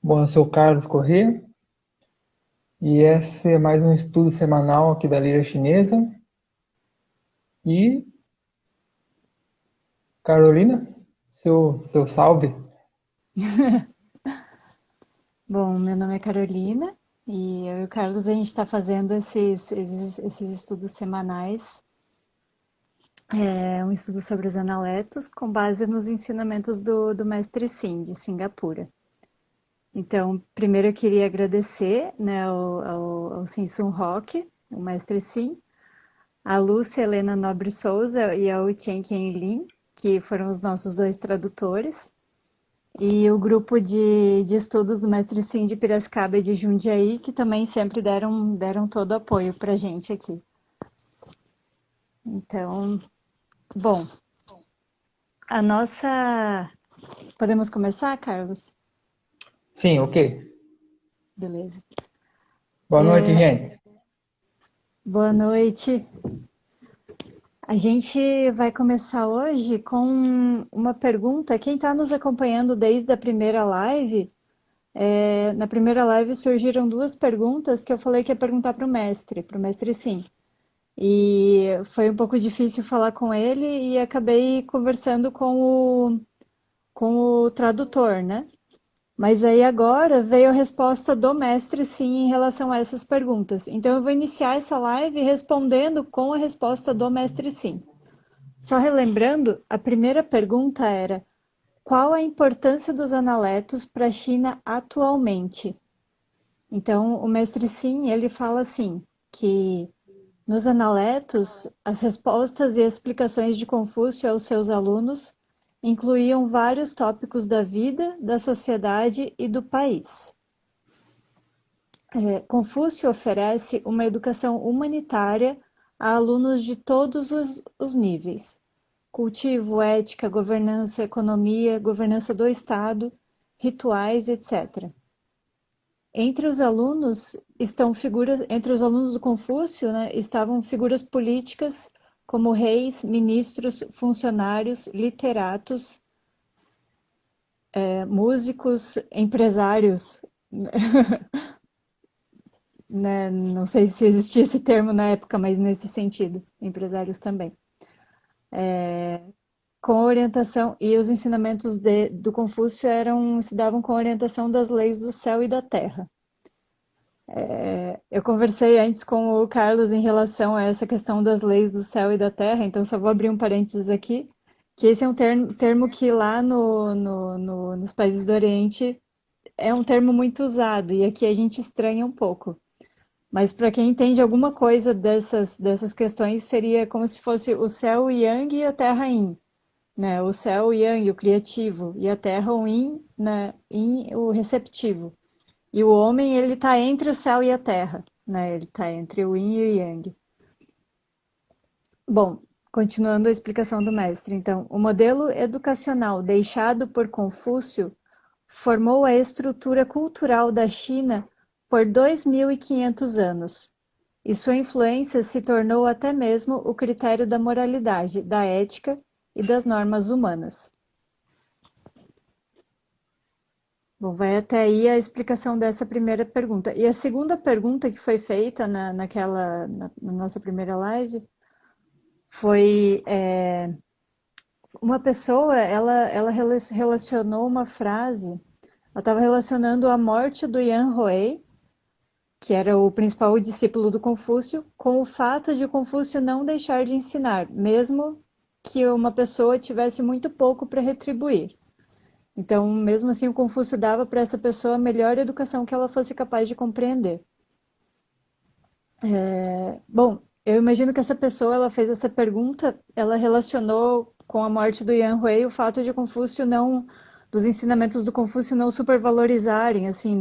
Bom, eu sou o Carlos Corrêa e esse é mais um estudo semanal aqui da Lira Chinesa. E, Carolina, seu salve. Bom, meu nome é Carolina e eu e o Carlos a gente está fazendo esses estudos semanais. É um estudo sobre os analetos com base nos ensinamentos do mestre Sim, de Singapura. Então, primeiro eu queria agradecer, né, ao Sim Sun Rock, o mestre Sim, a Lúcia Helena Nobre Souza e ao Chen Qian Lin, que foram os nossos dois tradutores. E o grupo de estudos do Mestre Sim de Piracicaba e de Jundiaí, que também sempre deram todo o apoio para a gente aqui. Então, bom, a nossa. Podemos começar, Carlos? Sim, ok. Beleza. Boa noite, gente. Boa noite. A gente vai começar hoje com uma pergunta. Quem está nos acompanhando desde a primeira live, na primeira live surgiram duas perguntas que eu falei que ia perguntar para o mestre Sim. E foi um pouco difícil falar com ele e acabei conversando com o tradutor, né? Mas aí agora veio a resposta do mestre sim em relação a essas perguntas. Então eu vou iniciar essa live respondendo com a resposta do mestre sim. Só relembrando, a primeira pergunta era: qual a importância dos analetos para a China atualmente? Então o mestre sim, ele fala assim, que nos Analetos, as respostas e explicações de Confúcio aos seus alunos incluíam vários tópicos da vida, da sociedade e do país. Confúcio oferece uma educação humanitária a alunos de todos os níveis: cultivo, ética, governança, economia, governança do Estado, rituais, etc. Entre os alunos do Confúcio, né, estavam figuras políticas como reis, ministros, funcionários, literatos, músicos, empresários, né, não sei se existia esse termo na época, mas nesse sentido, empresários também. Com orientação, e os ensinamentos do Confúcio se davam com orientação das leis do céu e da terra. Eu conversei antes com o Carlos em relação a essa questão das leis do céu e da terra, então só vou abrir um parênteses aqui, que esse é um termo que lá nos países do Oriente é um termo muito usado, e aqui a gente estranha um pouco. Mas para quem entende alguma coisa dessas questões, seria como se fosse o céu yang e a terra yin, né? O céu o yang, o criativo, e a terra o yin, né? Yin, o receptivo. E o homem, ele está entre o céu e a terra, né? Ele está entre o yin e o yang. Bom, continuando a explicação do mestre, então, o modelo educacional deixado por Confúcio formou a estrutura cultural da China por 2.500 anos, e sua influência se tornou até mesmo o critério da moralidade, da ética e das normas humanas. Bom, vai até aí a explicação dessa primeira pergunta. E a segunda pergunta que foi feita na nossa primeira live foi uma pessoa, ela relacionou uma frase, ela estava relacionando a morte do Yan Hui, que era o principal discípulo do Confúcio, com o fato de Confúcio não deixar de ensinar, mesmo que uma pessoa tivesse muito pouco para retribuir. Então, mesmo assim, o Confúcio dava para essa pessoa a melhor educação que ela fosse capaz de compreender. Bom, eu imagino que essa pessoa, ela fez essa pergunta, ela relacionou com a morte do Yan Hui o fato de Confúcio não, dos ensinamentos do Confúcio não supervalorizarem, assim,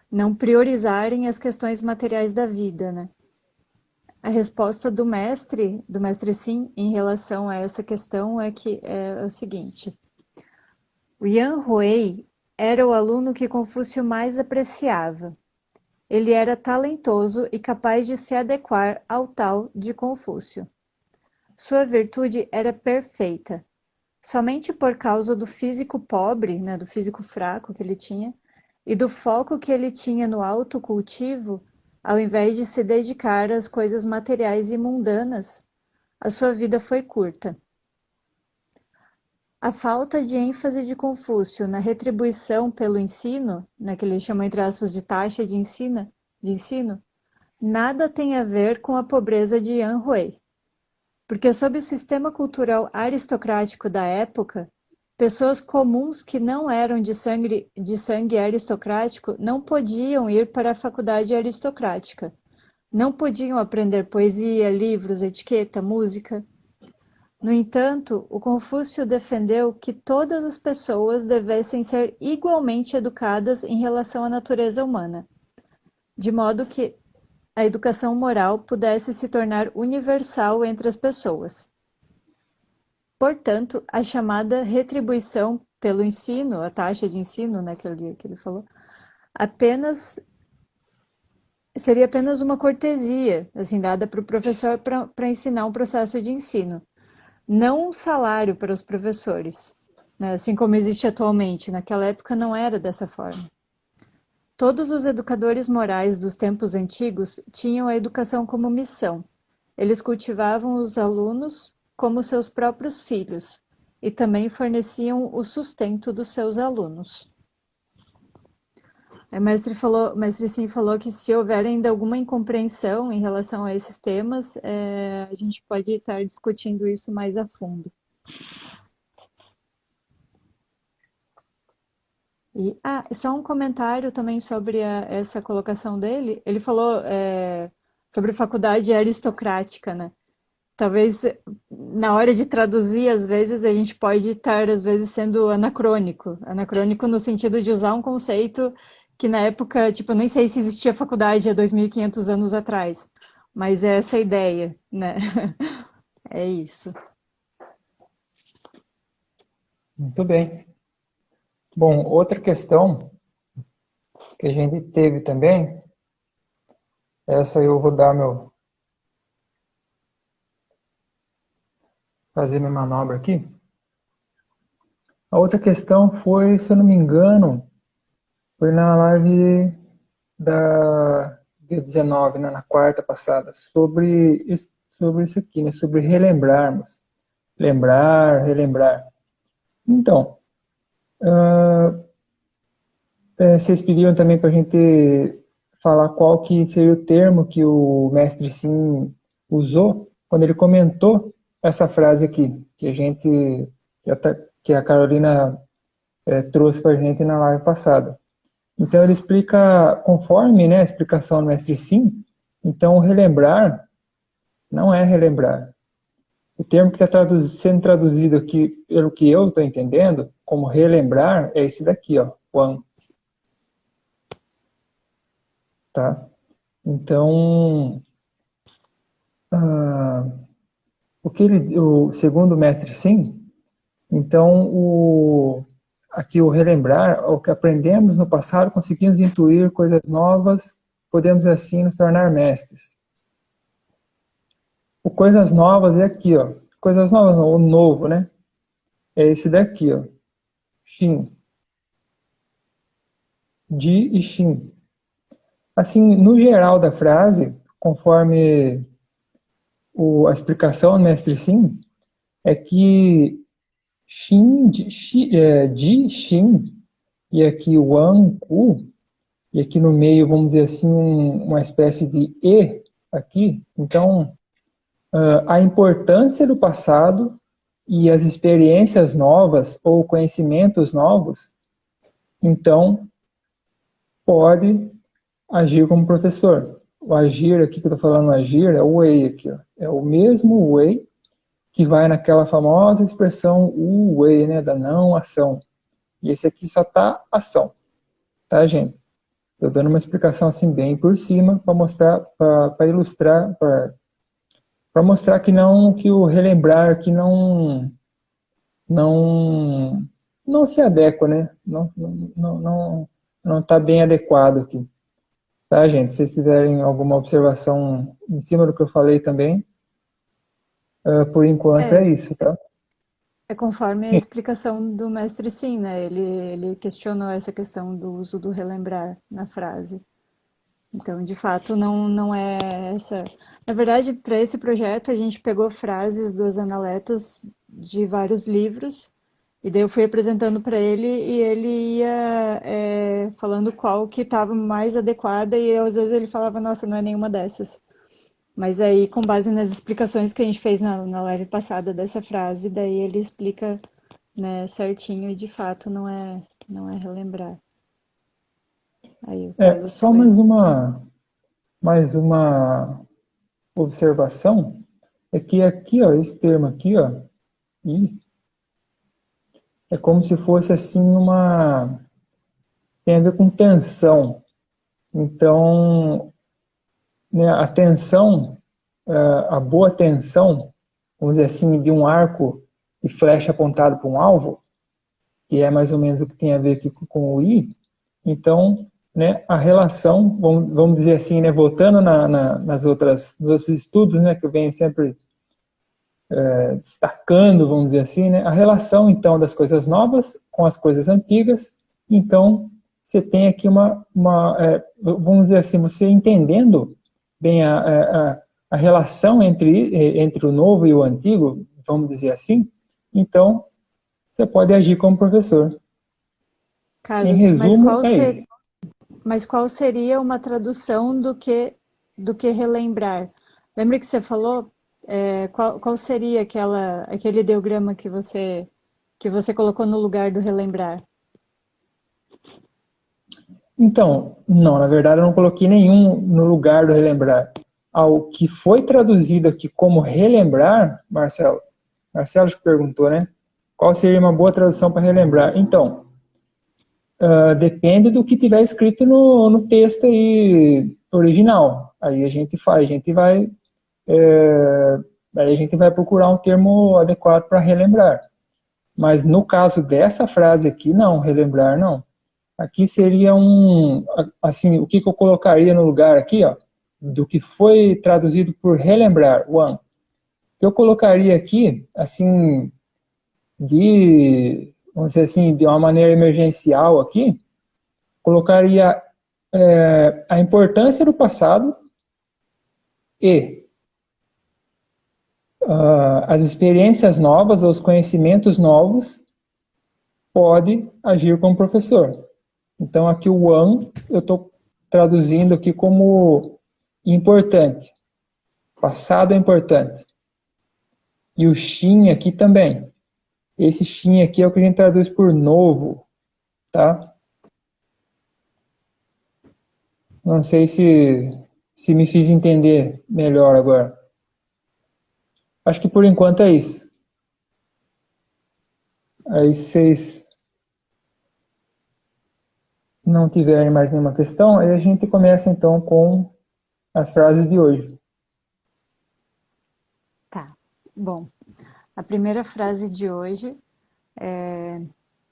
não priorizarem as questões materiais da vida, né? A resposta do mestre Sim, em relação a essa questão é que é o seguinte: o Yan Hui era o aluno que Confúcio mais apreciava. Ele era talentoso e capaz de se adequar ao tal de Confúcio. Sua virtude era perfeita. Somente por causa do físico pobre, né, do físico fraco que ele tinha, e do foco que ele tinha no autocultivo, ao invés de se dedicar às coisas materiais e mundanas, a sua vida foi curta. A falta de ênfase de Confúcio na retribuição pelo ensino, que ele chama entre aspas de taxa de ensino, nada tem a ver com a pobreza de Yan Hui, porque sob o sistema cultural aristocrático da época, pessoas comuns que não eram de sangue aristocrático não podiam ir para a faculdade aristocrática, não podiam aprender poesia, livros, etiqueta, música. No entanto, o Confúcio defendeu que todas as pessoas devessem ser igualmente educadas em relação à natureza humana, de modo que a educação moral pudesse se tornar universal entre as pessoas. Portanto, a chamada retribuição pelo ensino, a taxa de ensino, que ele falou, seria apenas uma cortesia, assim, dada para o professor para ensinar um processo de ensino, não um salário para os professores, assim como existe atualmente. Naquela época não era dessa forma. Todos os educadores morais dos tempos antigos tinham a educação como missão. Eles cultivavam os alunos como seus próprios filhos e também forneciam o sustento dos seus alunos. O mestre Sim falou que se houver ainda alguma incompreensão em relação a esses temas, a gente pode estar discutindo isso mais a fundo. E só um comentário também sobre essa colocação dele. Ele falou sobre faculdade aristocrática, né? Talvez na hora de traduzir, às vezes, a gente pode estar, às vezes, sendo anacrônico. Anacrônico no sentido de usar um conceito que na época, tipo, eu nem sei se existia faculdade há 2.500 anos atrás, mas é essa a ideia, né? É isso. Muito bem. Bom, outra questão que a gente teve também, essa eu vou dar fazer minha manobra aqui. A outra questão foi, se eu não me engano, foi na live da dia 19, né, na quarta passada, sobre isso aqui, né, sobre relembrarmos. Lembrar, relembrar. Então, vocês pediram também para a gente falar qual que seria o termo que o mestre Sim usou quando ele comentou essa frase aqui, que a Carolina trouxe para a gente na live passada. Então ele explica, conforme, né, a explicação do mestre Sim, então relembrar não é relembrar. O termo que está sendo traduzido aqui, pelo que eu estou entendendo, como relembrar, é esse daqui, ó, Wan. Tá? Então, segundo o mestre Sim, então aqui o relembrar, o que aprendemos no passado, conseguimos intuir coisas novas, podemos assim nos tornar mestres. O coisas novas é aqui, ó. Coisas novas, não, o novo, né? É esse daqui, ó. Shin. Di e Shin. Assim, no geral da frase, conforme a explicação do mestre Sim, é que Shin, Di, Shin, e aqui o An, Ku, e aqui no meio, vamos dizer assim, uma espécie de E aqui. Então, a importância do passado e as experiências novas ou conhecimentos novos, então, pode agir como professor. O agir aqui que eu estou falando, agir, é o Wei aqui, ó. É o mesmo Wei que vai naquela famosa expressão o Wei, né, da não ação. E esse aqui só tá ação, tá, gente? Eu dando uma explicação assim bem por cima para mostrar, para ilustrar, para mostrar que o relembrar que não não se adequa, né? Não tá bem adequado aqui. Tá, gente? Se vocês tiverem alguma observação em cima do que eu falei também, por enquanto é isso, tá? É conforme a Sim. explicação do mestre Sim, né? Ele questionou essa questão do uso do relembrar na frase. Então, de fato, não é essa. Na verdade, para esse projeto, a gente pegou frases dos Analetos de vários livros, e daí eu fui apresentando para ele e ele ia falando qual que estava mais adequada, e às vezes ele falava, nossa, não é nenhuma dessas. Mas aí, com base nas explicações que a gente fez na live passada dessa frase, daí ele explica, né, certinho e de fato não é relembrar. Aí o Carlos Só foi. mais uma observação, é que aqui, ó, esse termo aqui, ó, i, é como se fosse assim tem a ver com tensão. Então, né, a tensão, a boa tensão, vamos dizer assim, de um arco e flecha apontado para um alvo, que é mais ou menos o que tem a ver aqui com o I. Então, né, a relação, vamos dizer assim, né, voltando nos outros estudos, né, que eu venho sempre destacando, vamos dizer assim, né, a relação, então, das coisas novas com as coisas antigas. Então, você tem aqui vamos dizer assim, você entendendo bem a relação entre o novo e o antigo, vamos dizer assim, então, você pode agir como professor. Em Carlos, resumo, é isso. mas qual seria uma tradução do que relembrar? Lembra que você falou? Qual seria aquele ideograma que você colocou no lugar do relembrar? Então, não, na verdade eu não coloquei nenhum no lugar do relembrar. Ao que foi traduzido aqui como relembrar, Marcelo te perguntou, né? Qual seria uma boa tradução para relembrar? Então, depende do que tiver escrito no texto aí original. Aí a gente faz, aí a gente vai procurar um termo adequado para relembrar. Mas no caso dessa frase aqui, não, relembrar não. Aqui seria assim, o que eu colocaria no lugar aqui, ó, do que foi traduzido por relembrar, one. O que eu colocaria aqui, assim, vamos dizer assim, de uma maneira emergencial aqui, colocaria a importância do passado e as experiências novas, ou os conhecimentos novos, pode agir como professor. Então, aqui o one, eu estou traduzindo aqui como importante. Passado é importante. E o shin aqui também. Esse shin aqui é o que a gente traduz por novo, tá? Não sei se me fiz entender melhor agora. Acho que por enquanto é isso. Aí, se vocês não tiverem mais nenhuma questão, aí a gente começa então com as frases de hoje. Tá. Bom, a primeira frase de hoje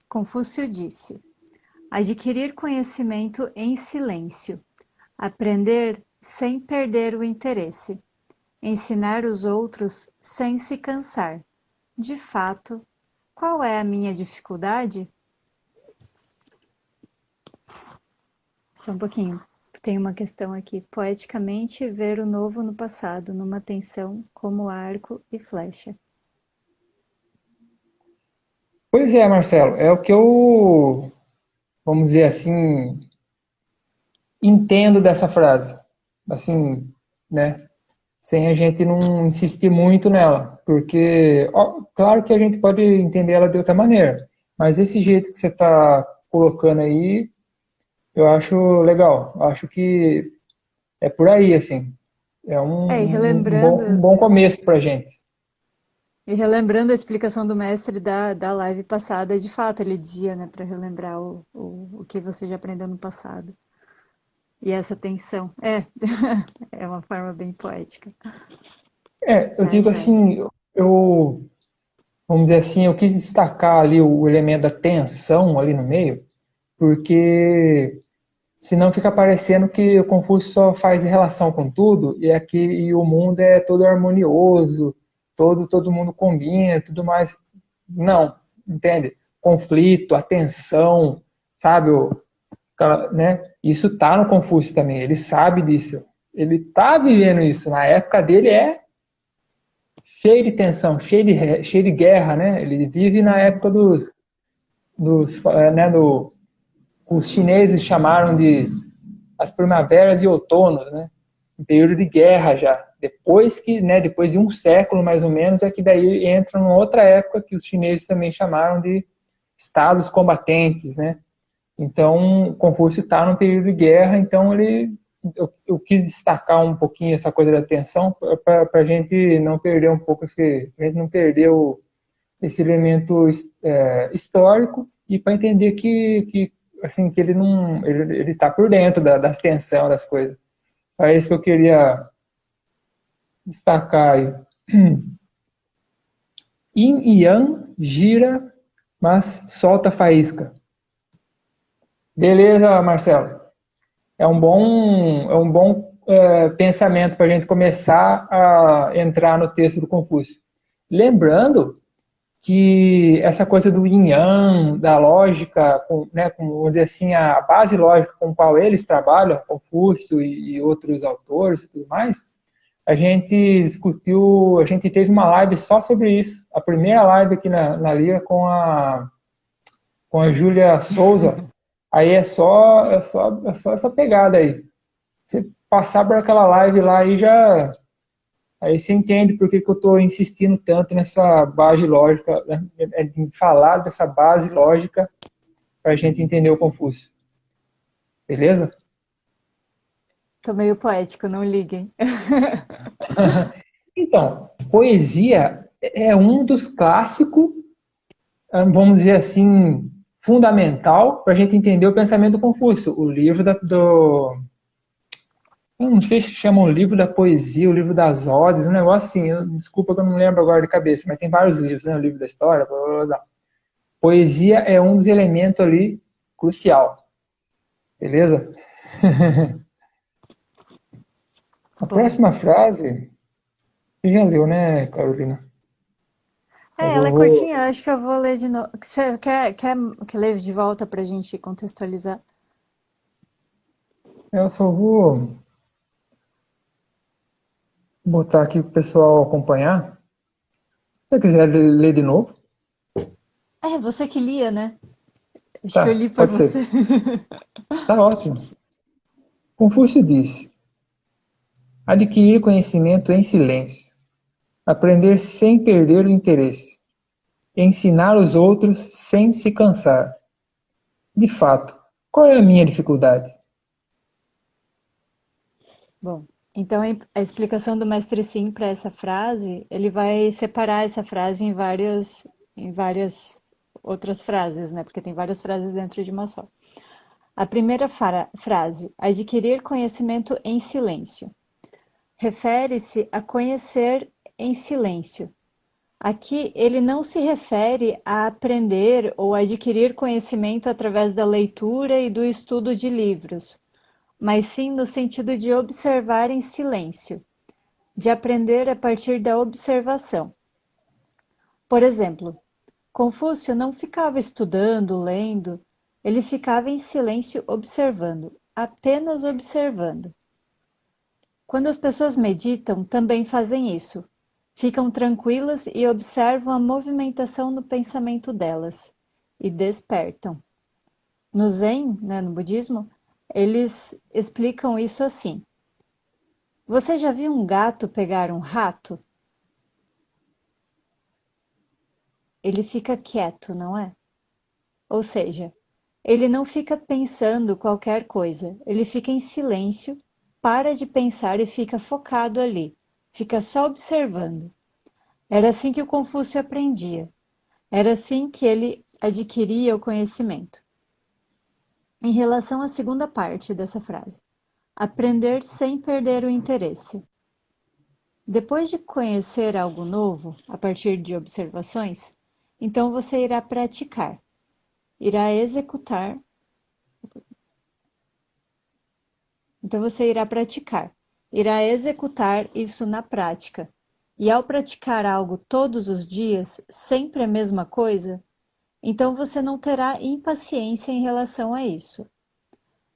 Confúcio disse: adquirir conhecimento em silêncio, aprender sem perder o interesse, ensinar os outros sem se cansar. De fato, qual é a minha dificuldade? Só um pouquinho. Tem uma questão aqui. Poeticamente, ver o novo no passado, numa tensão como arco e flecha. Pois é, Marcelo, é o que eu, vamos dizer assim, entendo dessa frase. Assim, né? Sem a gente não insistir muito nela, porque, ó, claro que a gente pode entender ela de outra maneira, mas esse jeito que você está colocando aí, eu acho legal, eu acho que é por aí, assim, é E um relembrando, bom começo para a gente. a explicação do mestre da live passada, de fato, ele dizia, né, para relembrar o que você já aprendeu no passado. E essa tensão, é uma forma bem poética. Eu Tá, digo joia. assim, vamos dizer assim, eu quis destacar ali o elemento da tensão ali no meio, porque senão fica parecendo que o Confúcio só faz relação com tudo e o mundo é todo harmonioso, todo mundo combina, tudo mais. Não, entende? Conflito, atenção, sabe? Né? Isso está no Confúcio também, ele sabe disso. Ele está vivendo isso. Na época dele é cheio de tensão, cheio de guerra, né? Ele vive na época né, os chineses chamaram de as primaveras e outonos, né? Um período de guerra já. Depois que, né, depois de um século mais ou menos, é que daí entra uma outra época que os chineses também chamaram de estados combatentes, né? Então, Confúcio está num período de guerra, então eu quis destacar um pouquinho essa coisa da atenção para a gente não perder um pouco a gente não perder esse elemento histórico e para entender que assim que ele não ele está por dentro das tensões das coisas. Só isso que eu queria destacar aí. Yin e Yang gira, mas solta faísca. Beleza, Marcelo? É um bom pensamento para a gente começar a entrar no texto do Confúcio. Lembrando que essa coisa do yin yang, da lógica, né, vamos dizer assim, a base lógica com a qual eles trabalham, Confúcio e outros autores e tudo mais, a gente discutiu, a gente teve uma live só sobre isso. A primeira live aqui na Lira com a Júlia Souza. Aí é só essa pegada aí. Você passar por aquela live lá aí já. Aí você entende por que eu estou insistindo tanto nessa base lógica, né? De falar dessa base lógica para a gente entender o Confúcio. Beleza? Tô meio poético, não liguem. Então, poesia é um dos clássicos, vamos dizer assim, fundamental para a gente entender o pensamento do Confúcio. O livro do. Eu não sei se chama o livro da poesia, o livro das odes, um negócio assim. Desculpa que eu não lembro agora de cabeça, mas tem vários livros, né? O livro da história, blá, blá, blá. Poesia é um dos elementos ali crucial. Beleza? A Bom. próxima frase, você já leu, né, Carolina? Mas É, ela eu é vou. curtinha, acho que eu vou ler de novo. Você quer ler de volta pra gente contextualizar? Eu só vou botar aqui para o pessoal acompanhar. Se você quiser ler de novo, É, você que lia, né? Acho que eu tá, li por pode você. ser. Tá ótimo. Confúcio disse: adquirir conhecimento em silêncio, aprender sem perder o interesse, ensinar os outros sem se cansar. De fato, qual é a minha dificuldade? Bom, então a explicação do Mestre Sim para essa frase, ele vai separar essa frase em várias outras frases, né? Porque tem várias frases dentro de uma só. A primeira frase, adquirir conhecimento em silêncio, refere-se a conhecer em silêncio. Aqui ele não se refere a aprender ou adquirir conhecimento através da leitura e do estudo de livros, mas sim no sentido de observar em silêncio, de aprender a partir da observação. Por exemplo, Confúcio não ficava estudando, lendo, ele ficava em silêncio observando, apenas observando. Quando as pessoas meditam, também fazem isso. Ficam tranquilas e observam a movimentação no pensamento delas e despertam. No Zen, né, no budismo, eles explicam isso assim: você já viu um gato pegar um rato? Ele fica quieto, não é? Ou seja, ele não fica pensando qualquer coisa, ele fica em silêncio, para de pensar e fica focado ali, fica só observando. Era assim que o Confúcio aprendia, era assim que ele adquiria o conhecimento. Em relação à segunda parte dessa frase, aprender sem perder o interesse. Depois de conhecer algo novo, a partir de observações, então você irá praticar, irá executar. Então você irá praticar, irá executar isso na prática. e ao praticar algo todos os dias, sempre a mesma coisa, então você não terá impaciência em relação a isso.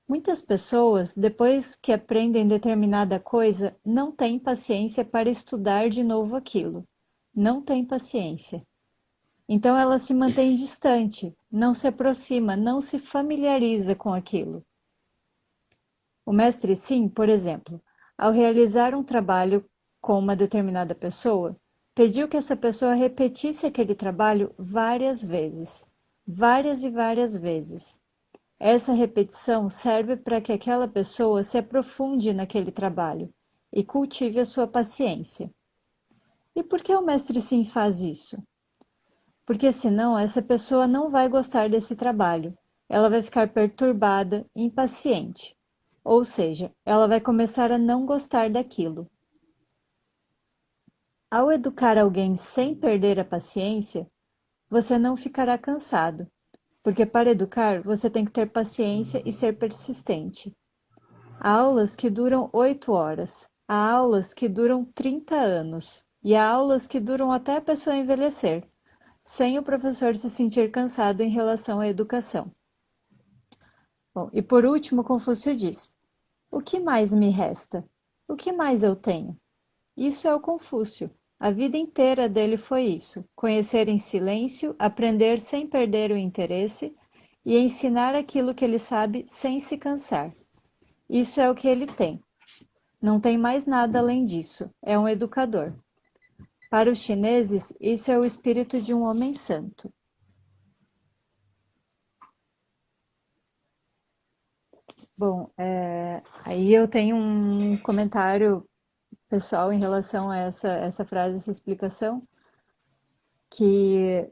Muitas pessoas, depois que aprendem determinada coisa, não têm paciência para estudar de novo aquilo. Não têm paciência. Então ela se mantém distante, não se aproxima, não se familiariza com aquilo. O mestre Sim, por exemplo, ao realizar um trabalho com uma determinada pessoa, pediu que essa pessoa repetisse aquele trabalho várias vezes, várias e várias vezes. Essa repetição serve para que aquela pessoa se aprofunde naquele trabalho e cultive a sua paciência. E por que o mestre Sim faz isso? Porque senão essa pessoa não vai gostar desse trabalho. Ela vai ficar perturbada, impaciente. Ou seja, ela vai começar a não gostar daquilo. Ao educar alguém sem perder a paciência, você não ficará cansado, porque para educar você tem que ter paciência e ser persistente. Há aulas que duram 8 horas, há aulas que duram 30 anos, e há aulas que duram até a pessoa envelhecer, sem o professor se sentir cansado em relação à educação. Bom, e por último, Confúcio diz: o que mais me resta? O que mais eu tenho? Isso é o Confúcio. A vida inteira dele foi isso: conhecer em silêncio, aprender sem perder o interesse e ensinar aquilo que ele sabe sem se cansar. Isso é o que ele tem. Não tem mais nada além disso. É um educador. Para os chineses, isso é o espírito de um homem santo. Bom, aí eu tenho um comentário pessoal em relação a essa frase, essa explicação, que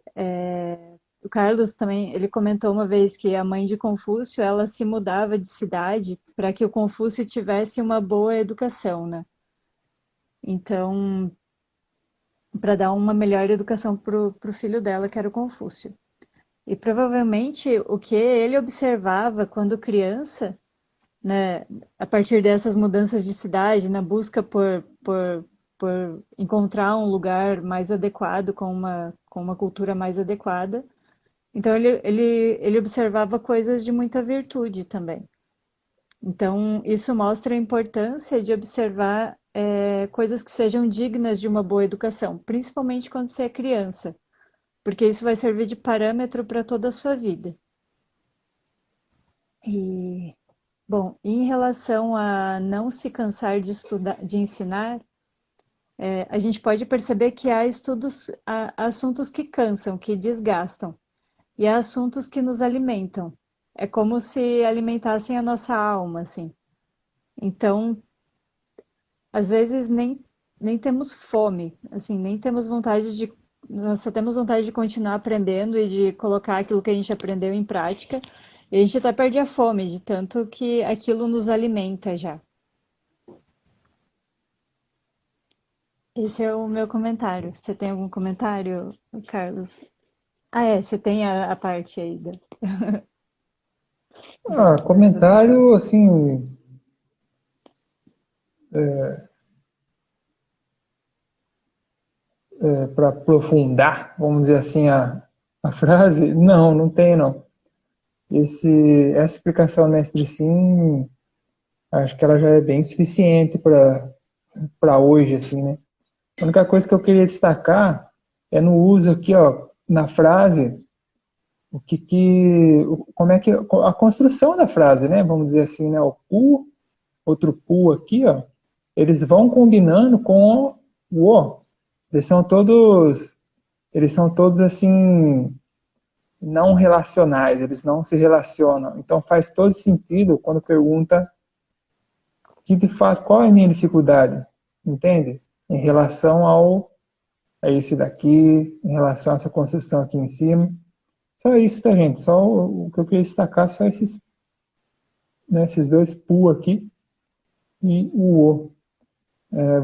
o Carlos também, ele comentou uma vez que a mãe de Confúcio, ela se mudava de cidade para que o Confúcio tivesse uma boa educação, né? Então, para dar uma melhor educação para o filho dela, que era o Confúcio. E provavelmente o que ele observava quando criança, né, a partir dessas mudanças de cidade, na busca por encontrar um lugar mais adequado, com uma cultura mais adequada. Então, ele observava coisas de muita virtude também. Então, isso mostra a importância de observar coisas que sejam dignas de uma boa educação, principalmente quando você é criança, porque isso vai servir de parâmetro para toda a sua vida. E bom, em relação a não se cansar de estudar, de ensinar, a gente pode perceber que há assuntos que cansam, que desgastam, e há assuntos que nos alimentam. É como se alimentassem a nossa alma, assim. Então, às vezes nem temos fome, assim, nem temos vontade de, nós só temos vontade de continuar aprendendo e de colocar aquilo que a gente aprendeu em prática. E a gente até perde a fome de tanto que aquilo nos alimenta já. Esse é o meu comentário. Você tem algum comentário, Carlos? Ah, você tem a parte aí Ah, das outras comentário, partes. assim, para aprofundar, vamos dizer assim, a frase, não tem não. Essa explicação mestre sim, acho que ela já é bem suficiente para hoje, assim, né? A única coisa que eu queria destacar é no uso aqui, ó, na frase, como é que a construção da frase, né? Vamos dizer assim, né? O pu, outro pu aqui, ó, eles vão combinando com o o. Eles são todos, eles são todos assim não relacionais, eles não se relacionam. Então faz todo sentido quando pergunta que de fato qual é a minha dificuldade, entende? Em relação a esse daqui, em relação a essa construção aqui em cima. Só isso, tá, gente? Só o que eu queria destacar, só esses, né, esses dois pu aqui e o o.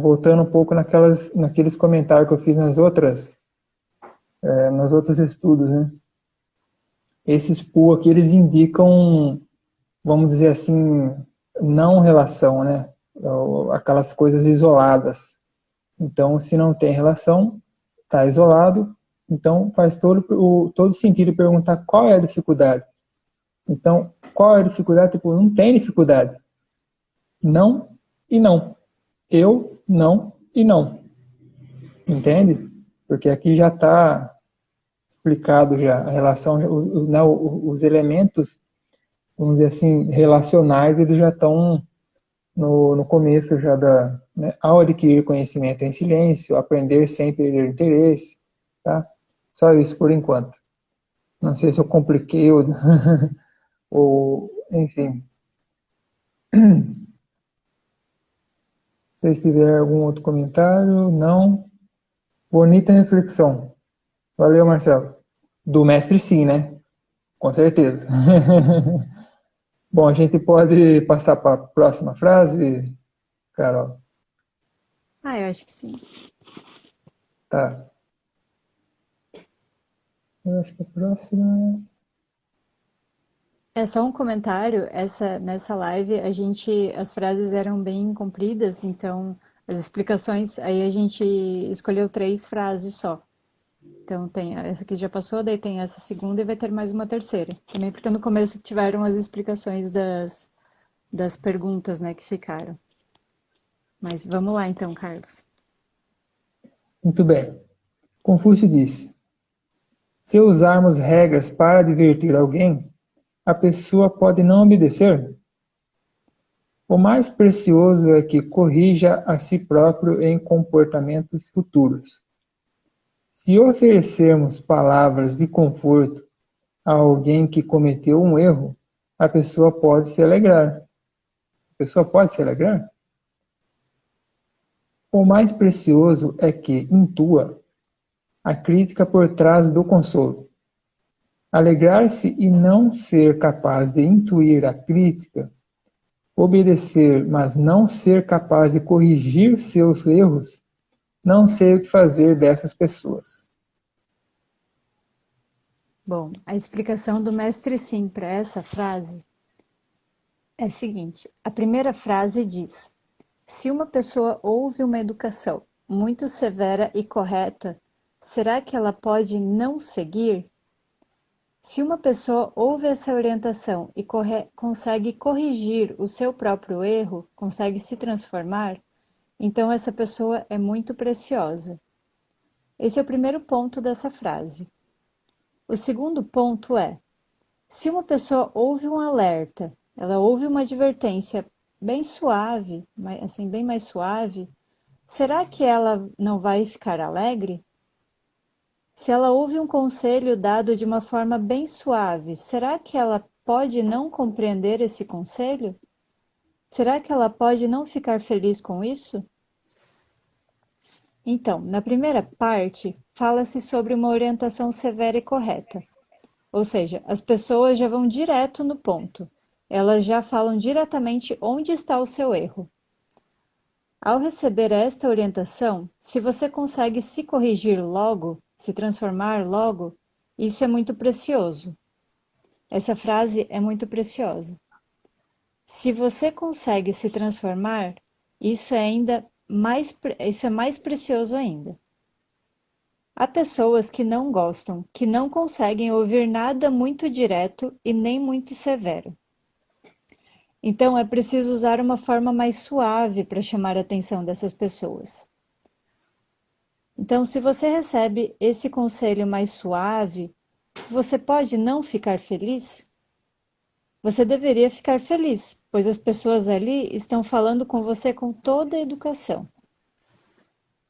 Voltando um pouco naqueles comentários que eu fiz nos outros estudos, né? Esses pu aqui, eles indicam, vamos dizer assim, não relação, né? Aquelas coisas isoladas. Então, se não tem relação, está isolado, então faz todo sentido perguntar qual é a dificuldade. Então, qual é a dificuldade? Tipo, não tem dificuldade. Não e não. Eu, não e não. Entende? Porque aqui já está explicado já a relação, os elementos, vamos dizer assim, relacionais, eles já estão no começo já da, né, ao adquirir conhecimento em silêncio, aprender sem perder interesse, tá? Só isso por enquanto. Não sei se eu compliquei ou enfim. Se vocês tiverem algum outro comentário, não. Bonita reflexão. Valeu, Marcelo. Do mestre sim, né? Com certeza. Bom, a gente pode passar para a próxima frase, Carol? Ah, eu acho que sim. Tá. Eu acho que a próxima. É só um comentário, nessa live as frases eram bem compridas, então as explicações, aí a gente escolheu 3 frases só. Então tem essa que já passou, daí tem essa segunda e vai ter mais uma terceira. Também porque no começo tiveram as explicações das perguntas, né, que ficaram. Mas vamos lá então, Carlos. Muito bem. Confúcio disse: se usarmos regras para divertir alguém, a pessoa pode não obedecer? O mais precioso é que corrija a si próprio em comportamentos futuros. Se oferecermos palavras de conforto a alguém que cometeu um erro, a pessoa pode se alegrar. A pessoa pode se alegrar? O mais precioso é que intua a crítica por trás do consolo. Alegrar-se e não ser capaz de intuir a crítica, obedecer, mas não ser capaz de corrigir seus erros, não sei o que fazer dessas pessoas. Bom, a explicação do mestre Sim para essa frase é a seguinte: a primeira frase diz: se uma pessoa ouve uma educação muito severa e correta, será que ela pode não seguir? Se uma pessoa ouve essa orientação e consegue corrigir o seu próprio erro, consegue se transformar, então essa pessoa é muito preciosa. Esse é o primeiro ponto dessa frase. O segundo ponto é: se uma pessoa ouve um alerta, ela ouve uma advertência bem suave, assim, bem mais suave, será que ela não vai ficar alegre? Se ela ouve um conselho dado de uma forma bem suave, será que ela pode não compreender esse conselho? Será que ela pode não ficar feliz com isso? Então, na primeira parte, fala-se sobre uma orientação severa e correta. Ou seja, as pessoas já vão direto no ponto. Elas já falam diretamente onde está o seu erro. Ao receber esta orientação, se você consegue se corrigir logo, se transformar logo, isso é muito precioso. Essa frase é muito preciosa. Se você consegue se transformar, isso é mais precioso ainda. Há pessoas que não gostam, que não conseguem ouvir nada muito direto e nem muito severo. Então é preciso usar uma forma mais suave para chamar a atenção dessas pessoas. Então, se você recebe esse conselho mais suave, você pode não ficar feliz? Você deveria ficar feliz, pois as pessoas ali estão falando com você com toda a educação.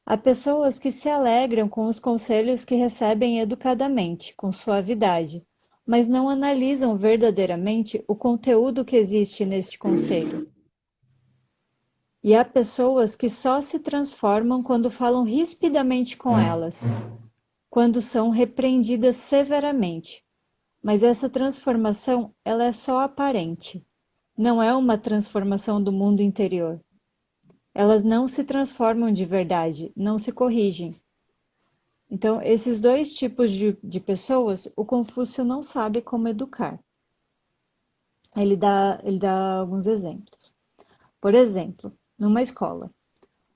Há pessoas que se alegram com os conselhos que recebem educadamente, com suavidade, mas não analisam verdadeiramente o conteúdo que existe neste conselho. E há pessoas que só se transformam quando falam rispidamente com elas, quando são repreendidas severamente. Mas essa transformação, ela é só aparente. Não é uma transformação do mundo interior. Elas não se transformam de verdade, não se corrigem. Então, esses dois tipos de pessoas, o Confúcio não sabe como educar. Ele dá alguns exemplos. Por exemplo, numa escola,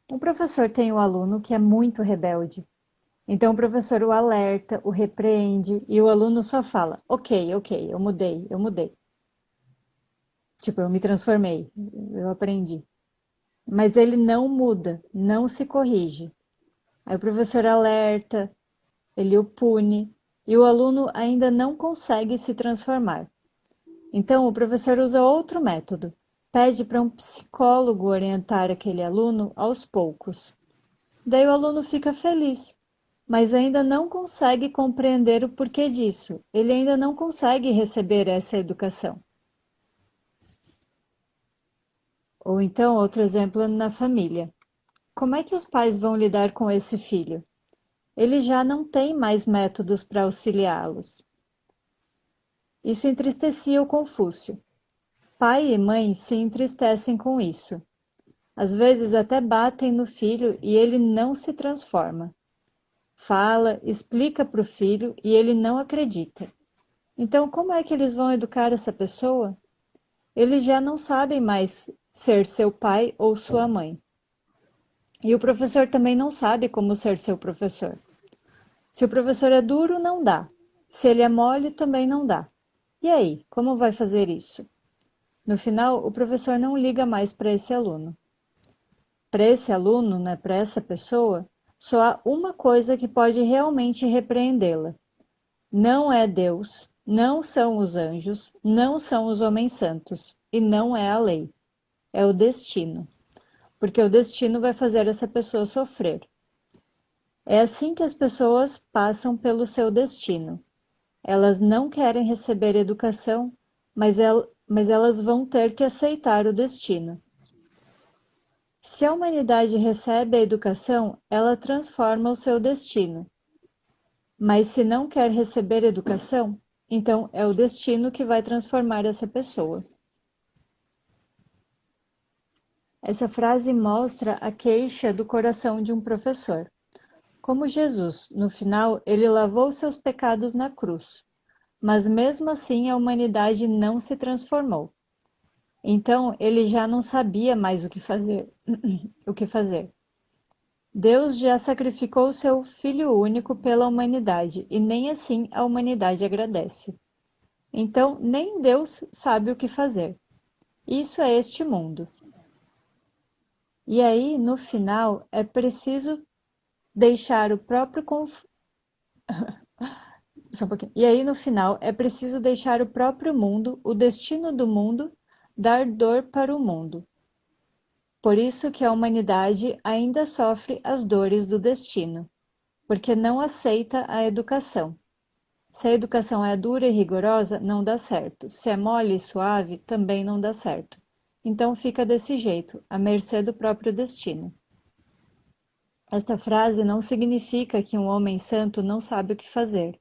Um professor tem um aluno que é muito rebelde. Então o professor o alerta, o repreende e o aluno só fala: ok, ok, eu mudei, eu mudei. Tipo, eu me transformei, eu aprendi. Mas ele não muda, não se corrige. Aí o professor alerta, ele o pune e o aluno ainda não consegue se transformar. Então o professor usa outro método. Pede para um psicólogo orientar aquele aluno aos poucos. Daí o aluno fica feliz, mas ainda não consegue compreender o porquê disso. Ele ainda não consegue receber essa educação. Ou então, outro exemplo na família. Como é que os pais vão lidar com esse filho? Ele já não tem mais métodos para auxiliá-los. Isso entristecia o Confúcio. Pai e mãe se entristecem com isso. Às vezes até batem no filho e ele não se transforma. Fala, explica para o filho e ele não acredita. Então, como é que eles vão educar essa pessoa? Eles já não sabem mais ser seu pai ou sua mãe. E o professor também não sabe como ser seu professor. Se o professor é duro, não dá. Se ele é mole, também não dá. E aí, como vai fazer isso? No final, o professor não liga mais para esse aluno. Para esse aluno, né, para essa pessoa, só há uma coisa que pode realmente repreendê-la. Não é Deus, não são os anjos, não são os homens santos, e não é a lei. É o destino. Porque o destino vai fazer essa pessoa sofrer. É assim que as pessoas passam pelo seu destino. Elas não querem receber educação, mas elas vão ter que aceitar o destino. Se a humanidade recebe a educação, ela transforma o seu destino. Mas se não quer receber educação, então é o destino que vai transformar essa pessoa. Essa frase mostra a queixa do coração de um professor. Como Jesus, no final, ele lavou seus pecados na cruz, mas mesmo assim a humanidade não se transformou. Então ele já não sabia mais o que fazer. o que fazer. Deus já sacrificou seu Filho único pela humanidade e nem assim a humanidade agradece. Então nem Deus sabe o que fazer. Isso é este mundo. E aí, no final, é preciso deixar o próprio Só um pouquinho. E aí, no final, é preciso deixar o próprio mundo, o destino do mundo, dar dor para o mundo. Por isso que a humanidade ainda sofre as dores do destino, porque não aceita a educação. Se a educação é dura e rigorosa, não dá certo. Se é mole e suave, também não dá certo. Então fica desse jeito, à mercê do próprio destino. Esta frase não significa que um homem santo não sabe o que fazer.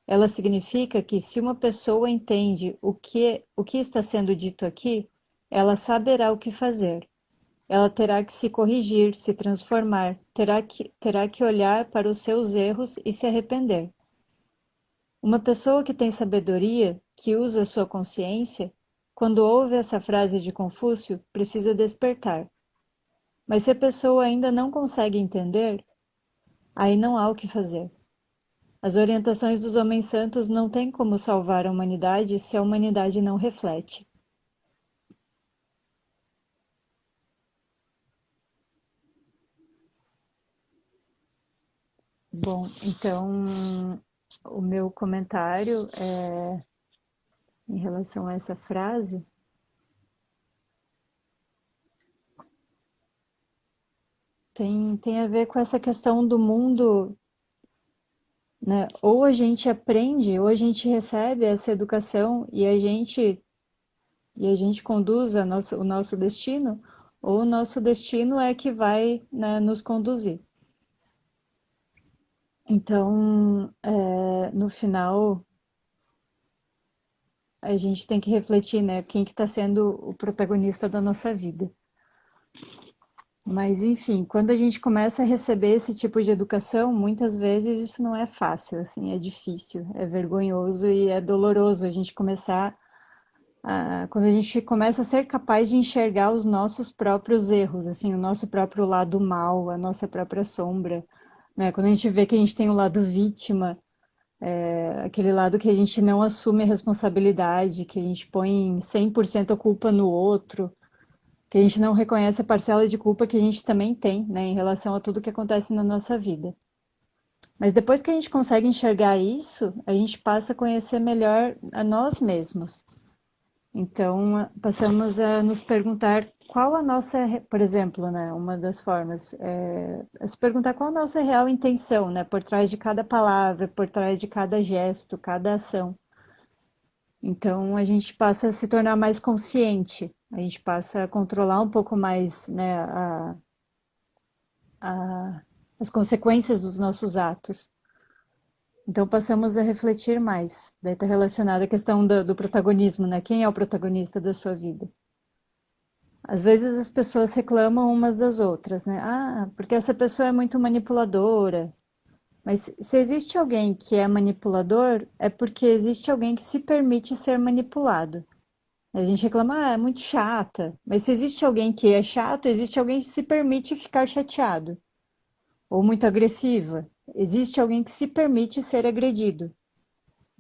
Ela significa que se uma pessoa entende o que está sendo dito aqui, ela saberá o que fazer. Ela terá que se corrigir, se transformar, terá que olhar para os seus erros e se arrepender. Uma pessoa que tem sabedoria, que usa sua consciência, quando ouve essa frase de Confúcio, precisa despertar. Mas se a pessoa ainda não consegue entender, aí não há o que fazer. As orientações dos homens santos não têm como salvar a humanidade se a humanidade não reflete. Bom, então o meu comentário é em relação a essa frase tem a ver com essa questão do mundo, né? Ou a gente aprende, ou a gente recebe essa educação e a gente conduz o nosso destino, ou o nosso destino é que vai, né, nos conduzir. Então, no final, a gente tem que refletir, né, quem que está sendo o protagonista da nossa vida. Mas, enfim, quando a gente começa a receber esse tipo de educação, muitas vezes isso não é fácil, assim, é difícil, é vergonhoso e é doloroso a gente começar quando a gente começa a ser capaz de enxergar os nossos próprios erros, assim, o nosso próprio lado mal, a nossa própria sombra, né? Quando a gente vê que a gente tem o lado vítima, aquele lado que a gente não assume a responsabilidade, que a gente põe 100% a culpa no outro, que a gente não reconhece a parcela de culpa que a gente também tem, né, em relação a tudo que acontece na nossa vida. Mas depois que a gente consegue enxergar isso, a gente passa a conhecer melhor a nós mesmos. Então, passamos a nos perguntar qual a nossa, por exemplo, né, uma das formas é se perguntar qual a nossa real intenção, né, por trás de cada palavra, por trás de cada gesto, cada ação. Então, a gente passa a se tornar mais consciente, a gente passa a controlar um pouco mais, né, as consequências dos nossos atos. Então, passamos a refletir mais. Daí está relacionada à questão do protagonismo, né? Quem é o protagonista da sua vida? Às vezes as pessoas reclamam umas das outras, né? Ah, porque essa pessoa é muito manipuladora. Mas se existe alguém que é manipulador, é porque existe alguém que se permite ser manipulado. A gente reclama, ah, é muito chata. Mas se existe alguém que é chato, existe alguém que se permite ficar chateado. Ou muito agressiva. Existe alguém que se permite ser agredido.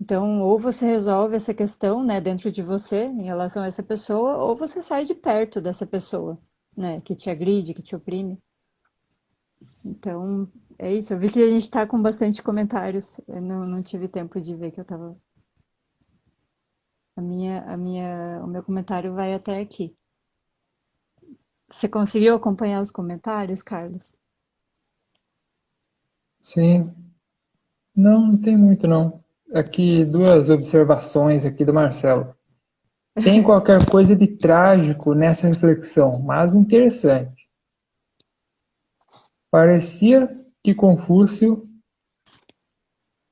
Então, ou você resolve essa questão, né, dentro de você, em relação a essa pessoa, ou você sai de perto dessa pessoa, né, que te agride, que te oprime. Então, é isso. Eu vi que a gente está com bastante comentários. Eu não tive tempo de ver que eu estava. O meu comentário vai até aqui. Você conseguiu acompanhar os comentários, Carlos? Sim. Não, não tem muito não. Aqui duas observações aqui do Marcelo. Tem qualquer coisa de trágico nessa reflexão, mas interessante. Parecia que Confúcio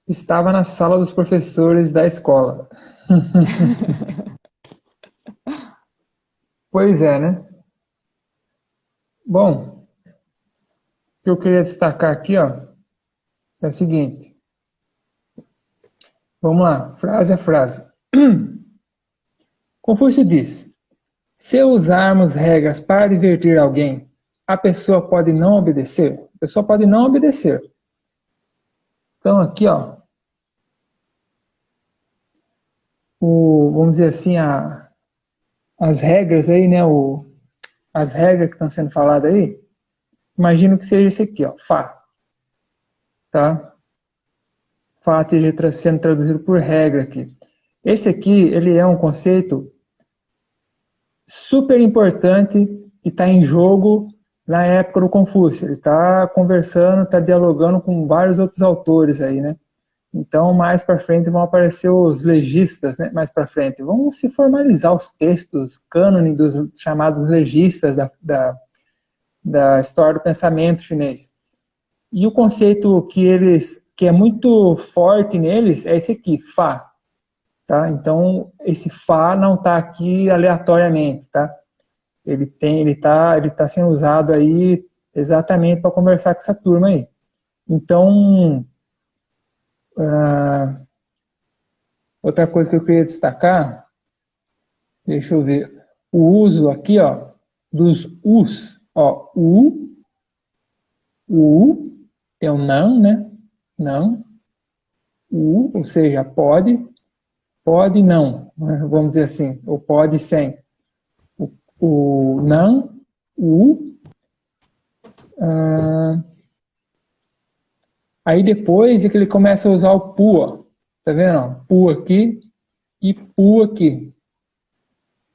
estava na sala dos professores da escola. Pois é, né? Bom, o que eu queria destacar aqui, ó, é o seguinte. Vamos lá, frase a frase. Confúcio diz: se usarmos regras para divertir alguém, a pessoa pode não obedecer? A pessoa pode não obedecer. Então, aqui, ó, vamos dizer assim, as regras aí, né? As regras que estão sendo faladas aí, imagino que seja esse aqui, ó, Fá. Tá? Fá esteja sendo traduzido por regra aqui. Esse aqui, ele é um conceito super importante que está em jogo na época do Confúcio. Ele está conversando, está dialogando com vários outros autores aí, né? Então, mais para frente vão aparecer os legistas, né? Mais para frente vão se formalizar os textos cânone dos chamados legistas da história do pensamento chinês. E o conceito que é muito forte neles é esse aqui, Fá. Tá? Então, esse Fá não está aqui aleatoriamente, tá? Ele tá sendo usado aí exatamente para conversar com essa turma aí. Então, outra coisa que eu queria destacar, deixa eu ver, o uso aqui, ó, dos us, ó, o, tem o não, né? Não, ou seja, pode não, vamos dizer assim, ou pode sem. O não, aí depois é que ele começa a usar o pu, tá vendo? Pu aqui e pu aqui.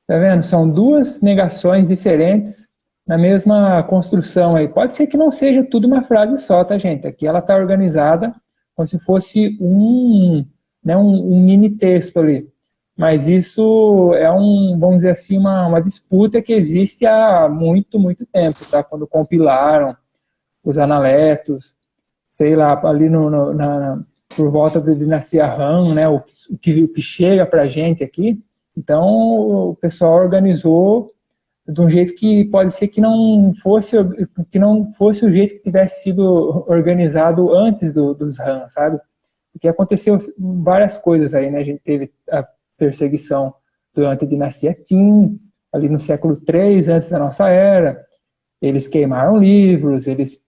Tá vendo? São duas negações diferentes na mesma construção aí. Pode ser que não seja tudo uma frase só, tá, gente? Aqui ela está organizada como se fosse um mini texto ali. Mas isso é vamos dizer assim, uma disputa que existe há muito, muito tempo, tá? Quando compilaram os analetos, sei lá, ali por volta da dinastia Han, né? O que chega para a gente aqui. Então, o pessoal organizou de um jeito que pode ser que não fosse o jeito que tivesse sido organizado antes dos Han, sabe? Porque aconteceu várias coisas aí, né? A gente teve a perseguição durante a dinastia Qin, ali no século III antes da nossa era. Eles queimaram livros, eles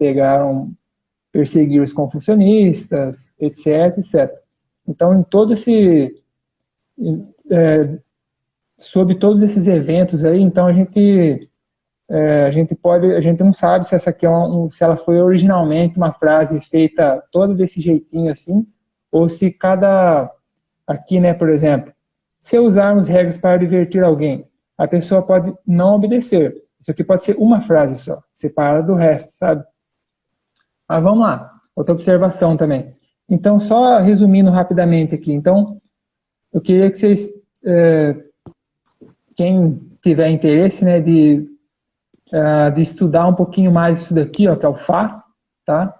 perseguiram os confucionistas, etc, etc. Então, sobre todos esses eventos aí, então a gente não sabe se essa aqui se ela foi originalmente uma frase feita toda desse jeitinho assim, ou se aqui, né, por exemplo, se usarmos regras para divertir alguém, a pessoa pode não obedecer. Isso aqui pode ser uma frase só, separada do resto, sabe? Mas vamos lá, outra observação também. Então, só resumindo rapidamente aqui, então, eu queria que vocês, quem tiver interesse, né, de estudar um pouquinho mais isso daqui, ó, que é o Fá, tá?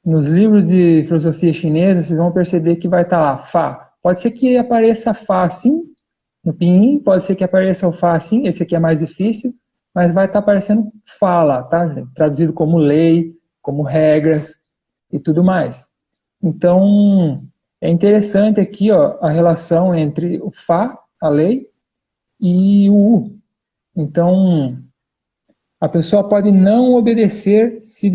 Nos livros de filosofia chinesa, vocês vão perceber que vai estar lá, Fá. Pode ser que apareça Fá assim, no pinyin, pode ser que apareça o Fá assim, esse aqui é mais difícil, mas vai estar aparecendo Fá lá, tá? Traduzido como lei, como regras e tudo mais. Então, é interessante aqui, ó, a relação entre o Fá, a lei, e o U. Então, a pessoa pode não obedecer se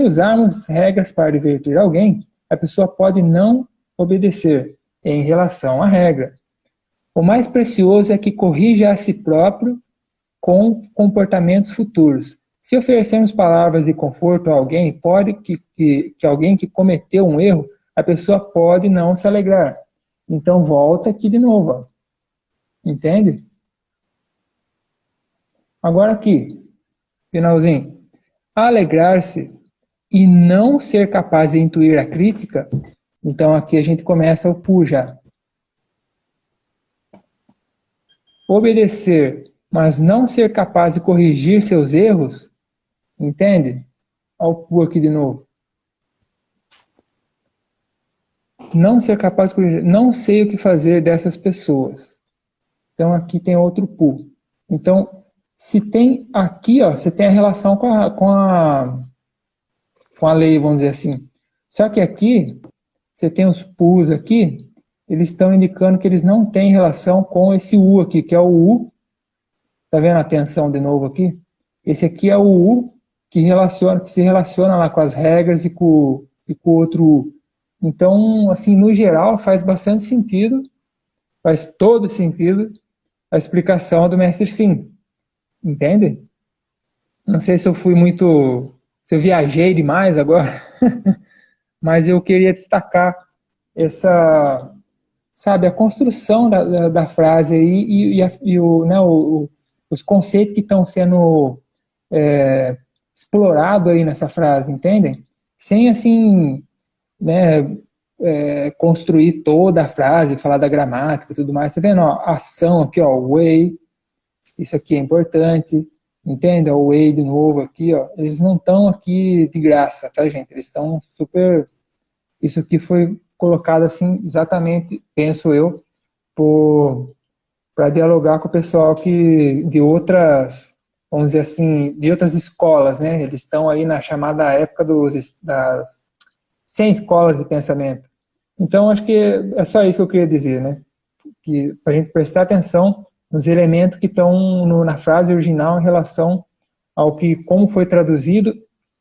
usarmos regras para divertir alguém, a pessoa pode não obedecer em relação à regra. O mais precioso é que corrija a si próprio com comportamentos futuros. Se oferecermos palavras de conforto a alguém, pode que alguém que cometeu um erro, a pessoa pode não se alegrar. Então volta aqui de novo, ó. Entende? Agora aqui, finalzinho. Alegrar-se e não ser capaz de intuir a crítica, então aqui a gente começa o pu já. Obedecer, mas não ser capaz de corrigir seus erros, entende? Olha o pu aqui de novo. Não ser capaz de corrigir, não sei o que fazer dessas pessoas. Então aqui tem outro pu. Então, se tem aqui, ó, você tem a relação com a lei, vamos dizer assim. Só que aqui, você tem os pus aqui, eles estão indicando que eles não têm relação com esse U aqui, que é o U. Tá vendo a tensão de novo aqui? Esse aqui é o U que se relaciona lá com as regras e com o outro U. Então, assim, no geral, faz bastante sentido, faz todo sentido a explicação do mestre Sim. Entende? Não sei se eu viajei demais agora, mas eu queria destacar essa, sabe, a construção da frase aí os conceitos que estão sendo explorados aí nessa frase, entendem? Sem, assim, né, construir toda a frase, falar da gramática e tudo mais. Você tá vendo, ó, ação aqui, ó, way, isso aqui é importante, entende? O way de novo aqui, ó, eles não estão aqui de graça, tá, gente? Eles estão super. Isso aqui foi colocado assim, exatamente, penso eu, para dialogar com o pessoal de outras, vamos dizer assim, de outras escolas, né? Eles estão aí na chamada época das 100 escolas de pensamento. Então, acho que é só isso que eu queria dizer, né? Que para a gente prestar atenção nos elementos que estão na frase original em relação ao que, como foi traduzido,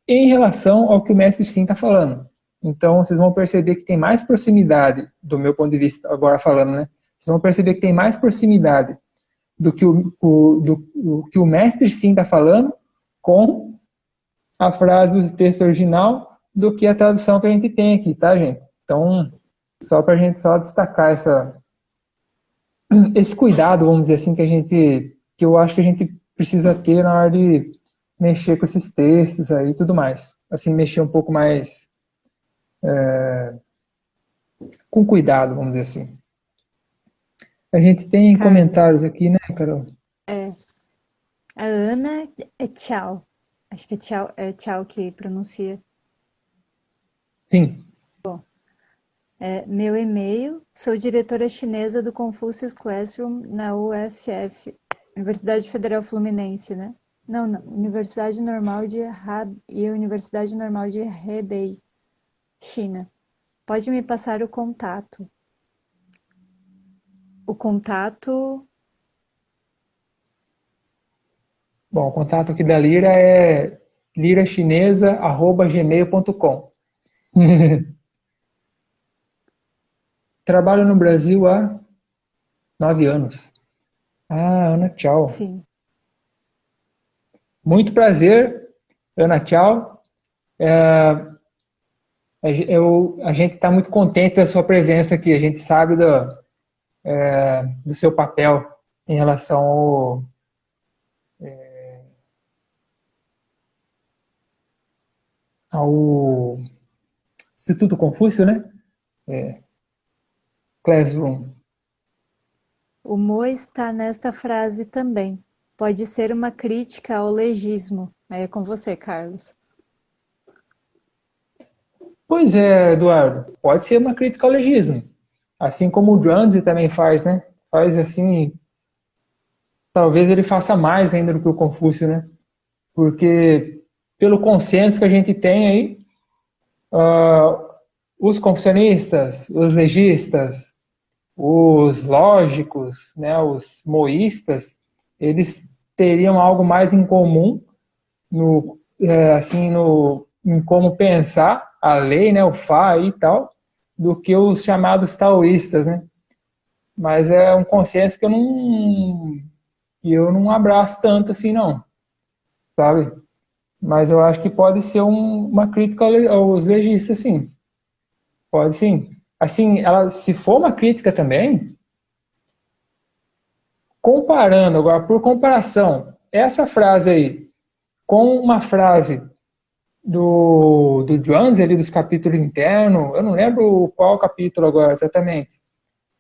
em relação ao que o mestre Sim está falando. Então, vocês vão perceber que tem mais proximidade, do meu ponto de vista, agora falando, né? Vocês vão perceber que tem mais proximidade do que do que o mestre Sim está falando com a frase do texto original do que a tradução que a gente tem aqui, tá, gente? Então, só para a gente só destacar esse cuidado, vamos dizer assim, que eu acho que a gente precisa ter na hora de mexer com esses textos aí e tudo mais. Assim, mexer um pouco mais com cuidado, vamos dizer assim. A gente tem Carlos, comentários aqui, né, Carol? a Ana é tchau. Acho que é tchau que pronuncia. Sim. Meu e-mail, sou diretora chinesa do Confucius Classroom na UFF, Universidade Federal Fluminense, né? Não, Universidade Normal de e Universidade Normal de Hebei, China. Pode me passar o contato. O contato. Bom, o contato aqui da Lira é lirachinesa@gmail.com. Trabalho no Brasil há 9 anos. Ah, Ana, tchau. Sim. Muito prazer, Ana, tchau. A gente está muito contente da sua presença aqui. A gente sabe do seu papel em relação ao Instituto Confúcio, né? Classroom. O Mo está nesta frase também. Pode ser uma crítica ao legismo. Aí é com você, Carlos. Pois é, Eduardo. Pode ser uma crítica ao legismo. Assim como o Drunzi também faz, né? Faz assim. Talvez ele faça mais ainda do que o Confúcio, né? Porque, pelo consenso que a gente tem aí, os confucionistas, os legistas, os lógicos, né, os moístas, eles teriam algo mais em comum em como pensar a lei, né, o Fá e tal, do que os chamados taoístas, né? Mas é um consenso que eu não abraço tanto assim, não, sabe? Mas eu acho que pode ser uma crítica aos legistas, sim. Pode sim. Assim, ela, se for uma crítica também, comparando agora, por comparação, essa frase aí com uma frase do Jones, ali dos capítulos internos, eu não lembro qual capítulo agora exatamente,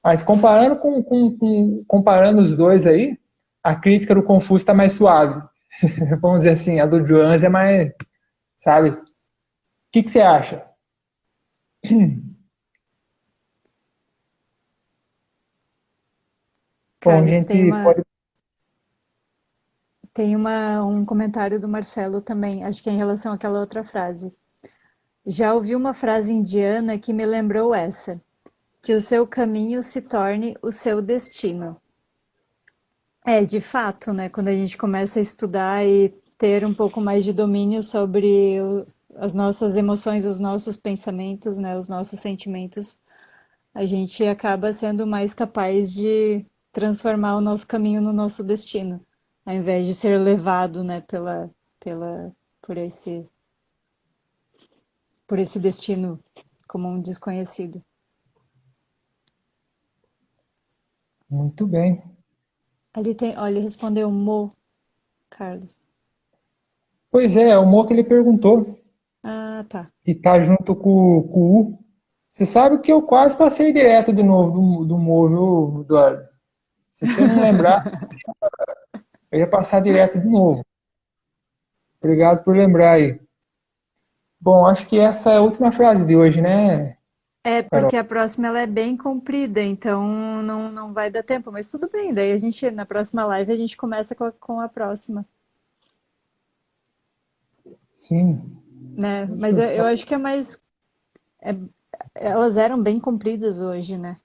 mas comparando os dois aí, a crítica do Confúcio está mais suave. Vamos dizer assim, a do Jones é mais, sabe? O que você acha? Bom, a Carlos, gente pode. um comentário do Marcelo também, acho que é em relação àquela outra frase. Já ouvi uma frase indiana que me lembrou essa, que o seu caminho se torne o seu destino. É, de fato, né? Quando a gente começa a estudar e ter um pouco mais de domínio sobre as nossas emoções, os nossos pensamentos, né? Os nossos sentimentos, a gente acaba sendo mais capaz de transformar o nosso caminho no nosso destino, ao invés de ser levado, né? Pela, por por esse destino como um desconhecido. Muito bem. Ali tem, olha, ele respondeu Mo, Carlos. Pois é, o Mo que ele perguntou, Ah, tá. que tá junto com o U. Você sabe que eu quase passei direto de novo do Mo, viu, Eduardo? Se você não lembrar, eu ia passar direto de novo. Obrigado por lembrar aí. Bom, acho que essa é a última frase de hoje, né, É, Carol? porque a próxima ela é bem comprida, então não vai dar tempo, mas tudo bem. Daí a gente, na próxima live, a gente começa com a próxima, Sim. né? Deixa Mas eu eu só. acho que é mais. é- Elas eram bem compridas hoje, né?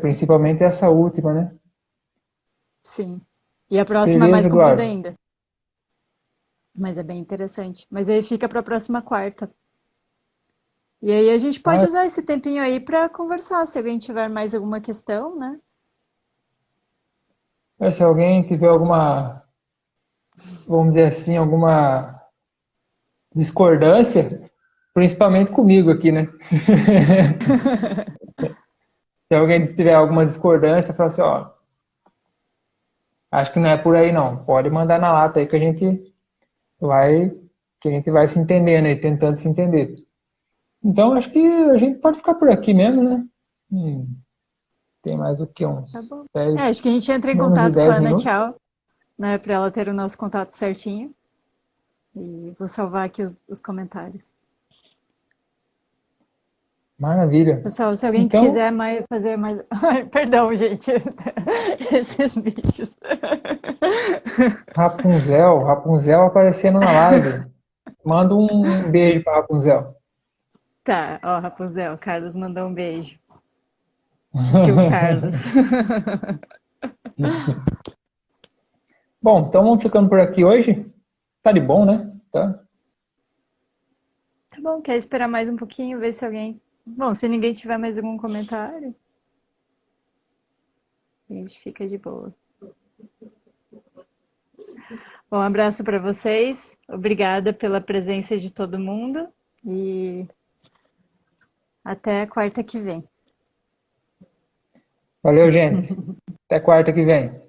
Principalmente essa última, né? Sim. E a próxima é Beleza, mais comprida Eduardo. ainda. Mas é bem interessante. Mas aí fica para a próxima quarta. E aí a gente pode Ah, usar esse tempinho aí para conversar, se alguém tiver mais alguma questão, né? se alguém tiver alguma, vamos dizer assim, alguma discordância, principalmente comigo aqui, né? Se alguém tiver alguma discordância, fala assim, ó, acho que não é por aí não. Pode mandar na lata aí vai, que a gente vai se entendendo aí, tentando se entender. Então, acho que a gente pode ficar por aqui mesmo, né? Tem mais o que? Tá Uns bom. É, 10, acho que a gente entra em menos de contato com a 10 Ana minutos. Tchau, né? Para ela ter o nosso contato certinho. E vou salvar aqui os comentários. Maravilha. Pessoal, se alguém Então, quiser fazer mais. Ai, perdão, gente. Esses bichos. Rapunzel aparecendo na live. Manda um beijo para Rapunzel. Tá, ó, Rapunzel, Carlos mandou um beijo. Tio Carlos. Bom, então vamos ficando por aqui hoje. Tá de bom, né? Tá. Tá bom, quer esperar mais um pouquinho, ver se alguém. Bom, se ninguém tiver mais algum comentário, a gente fica de boa. Bom, um abraço para vocês. Obrigada pela presença de todo mundo e até quarta que vem. Valeu, gente. Até quarta que vem.